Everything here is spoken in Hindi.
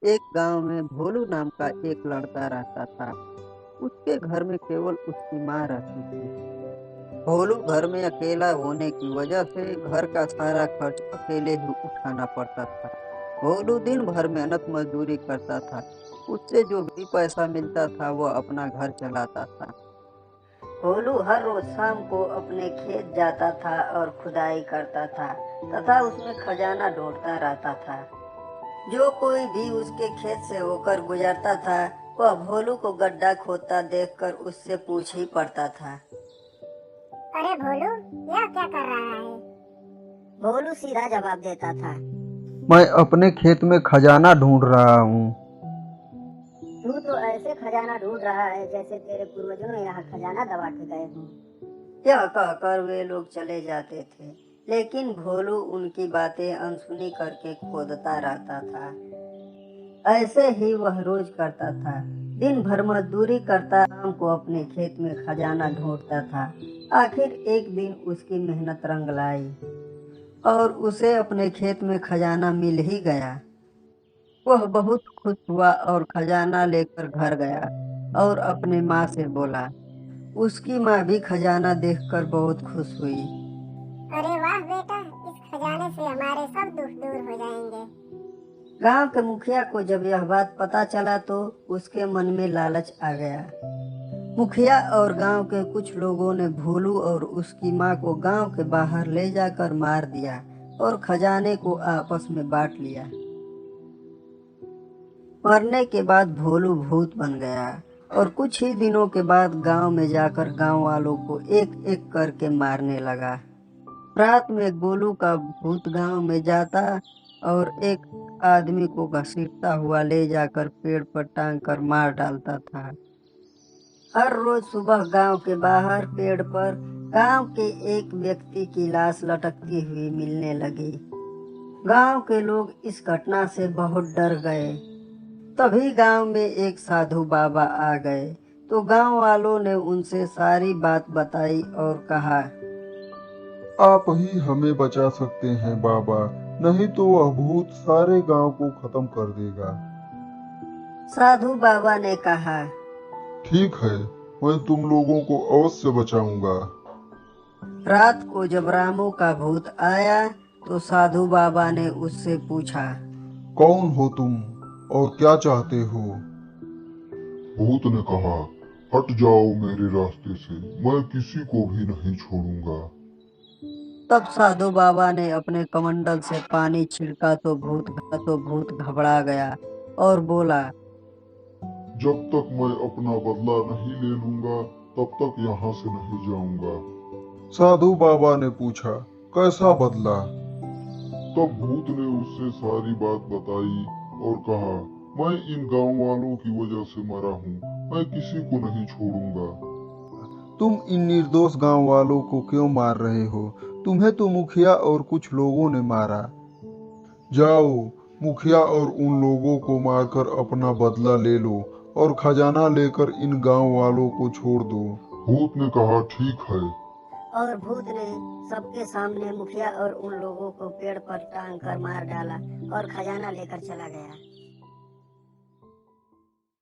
एक गांव में भोलू नाम का एक लड़का रहता था। उसके घर में केवल उसकी माँ रहती थी। भोलू घर में अकेला होने की वजह से घर का सारा खर्च अकेले ही उठाना पड़ता था। भोलू दिन भर मेहनत मजदूरी करता था। उससे जो भी पैसा मिलता था वह अपना घर चलाता था। भोलू हर रोज शाम को अपने खेत जाता था और खुदाई करता था तथा उसमें खजाना ढूंढता रहता था। जो कोई भी उसके खेत से होकर गुजरता था वह भोलू को गड्ढा खोदता देखकर उससे पूछ ही पड़ता था। अरे भोलू, यह क्या कर रहा है? भोलू सीधा जवाब देता था, मैं अपने खेत में खजाना ढूंढ रहा हूँ। तू तो ऐसे खजाना ढूंढ रहा है जैसे तेरे पूर्वजों ने यहाँ खजाना दबा के गए हों। यह कहकर वे लोग चले जाते थे, लेकिन भोलू उनकी बातें अनसुनी करके खोदता रहता था। ऐसे ही वह रोज करता था। दिन भर मजदूरी करता, शाम को अपने खेत में खजाना ढूंढता था। आखिर एक दिन उसकी मेहनत रंग लाई और उसे अपने खेत में खजाना मिल ही गया। वह बहुत खुश हुआ और खजाना लेकर घर गया और अपने माँ से बोला। उसकी माँ भी खजाना देखकर बहुत खुश हुई। अरे वाह बेटा, इस खजाने से हमारे सब दुख दूर हो जाएंगे। गांव के मुखिया को जब यह बात पता चला तो उसके मन में लालच आ गया। मुखिया और गांव के कुछ लोगों ने भोलू और उसकी माँ को गांव के बाहर ले जाकर मार दिया और खजाने को आपस में बांट लिया। मरने के बाद भोलू भूत बन गया और कुछ ही दिनों के बाद गांव में जाकर गांव वालों को एक एक करके मारने लगा। रात में गोलू का भूत गांव में जाता और एक आदमी को घसीटता हुआ ले जाकर पेड़ पर टांग कर मार डालता था। हर रोज सुबह गांव के बाहर पेड़ पर गांव के एक व्यक्ति की लाश लटकती हुई मिलने लगी। गांव के लोग इस घटना से बहुत डर गए। तभी गांव में एक साधु बाबा आ गए तो गांव वालों ने उनसे सारी बात बताई और कहा, आप ही हमें बचा सकते हैं बाबा, नहीं तो वह भूत सारे गांव को खत्म कर देगा। साधु बाबा ने कहा, ठीक है, मैं तुम लोगों को अवश्य बचाऊंगा। रात को जब रामू का भूत आया तो साधु बाबा ने उससे पूछा, कौन हो तुम और क्या चाहते हो? भूत ने कहा, हट जाओ मेरे रास्ते से, मैं किसी को भी नहीं छोड़ूंगा। तब साधु बाबा ने अपने कमंडल से पानी छिड़का तो भूत घबरा गया और बोला, जब तक मैं अपना बदला नहीं ले लूंगा तब तक यहाँ से नहीं जाऊंगा। साधु बाबा ने पूछा, कैसा बदला? तब भूत ने उससे सारी बात बताई और कहा, मैं इन गांव वालों की वजह से मरा हूँ, मैं किसी को नहीं छोड़ूंगा। तुम इन निर्दोष गांव वालों को क्यों मार रहे हो? तुम्हें तो मुखिया और कुछ लोगों ने मारा। जाओ, मुखिया और उन लोगों को मारकर अपना बदला ले लो और खजाना लेकर इन गांव वालों को छोड़ दो। भूत ने कहा, ठीक है। और भूत ने सबके सामने मुखिया और उन लोगों को पेड़ पर टांग कर मार डाला और खजाना लेकर चला गया।